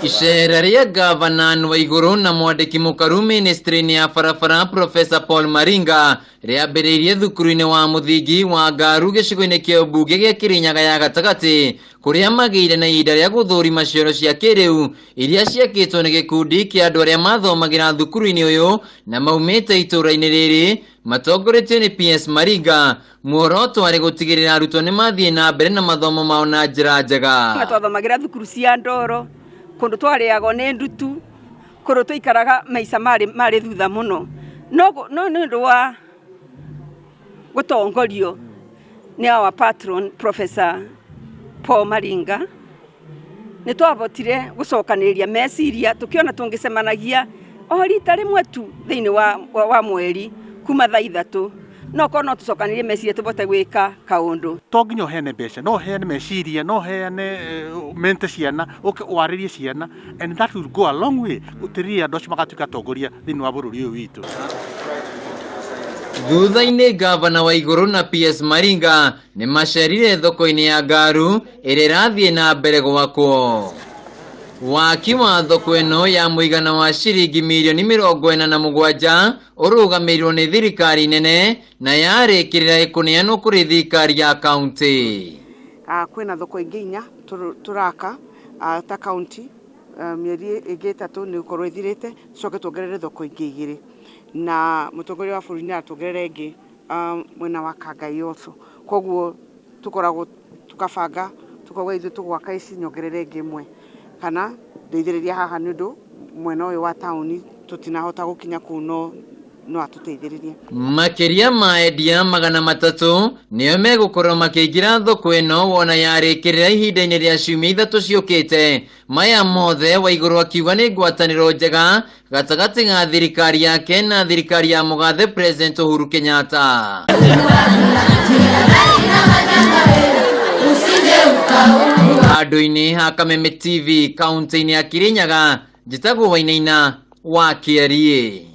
Icera ria gavana Waiguru na mwandiki mukaru ministry-ini ya barabara Professor Paul Maringa riambiriirie thukuru-ini wa muthingi wa Ngaru gicigo-ini kia mbunge gia Kirinyaga ya gatagati kuria magiire na ihinda ria guthurima cioro cia kiriu iria ciakitwo ni gikundi kia andu aria mathomagira thukuru-ini uyu na maumite itura-ini riri matongoretio ni PS Maringa. Muoroto ari gutigirira arutwo ni mathie na mbere na mathomo mao na njira njega. Twathomagira thukuru cia ndoro kundu twariago ni ndutu kundu tuikaraga maica mari thutha muno no ndu wa gutongorio ni our patron Professor Paul Maringa ni twabotire gucokaniria meciria tukiona tungicemanagia o rita rimwe tu thiini wa mweri kuma thaa 3 no kono tucokanirie meciria tubote gwika kaundu to nginyo hene mbeca no hene meciria no hene mente ciana waririe ciana and that will go a long way utiria andu acio magatuika tongoria thiini wa bururi uyu witu. Thutha-ini gavana Waiguru na PS Maringa ni macerire thoko-ini ya Ngaru iri irathie na mbere gwakwo. Waki wa thoko ino ya muigana wa ciringi milioni 47 urugamirirwo ni thirikari nene na yarikirira ikuneanwo kuri thirikari ya kaunti. Kwina thoko ingi 4 turaka ta kaunti mieri ingi 3 ni ukorwo ithirite coke tuongerere thoko ingi 2 na mutongoria wa bururi ni atuongerere ingi mwena wa Kangai also koguo tukoragwo tukabanga tukauga ithu tugwaka ici nyongerere ingi 1 kana ndeithiriria haha ni undu mwena uyu wa tauni tutinahota gukinya ku no atuteithiririe. Makiria ma endia 300 niyo megukorwo makiingira thoko ino wona yarikirira ihinda-ini ria ciumia 3 ciukite. Maya mothe Waiguru akiuga ni ngwataniro njega gatagati ga thirikari yake na thirikari ya mugathe President Uhuru Kenyatta. Andu-ini ha Kameme TV kaunti-ini ya Kirinyaga njitagwo Wainaina wa Kiarie.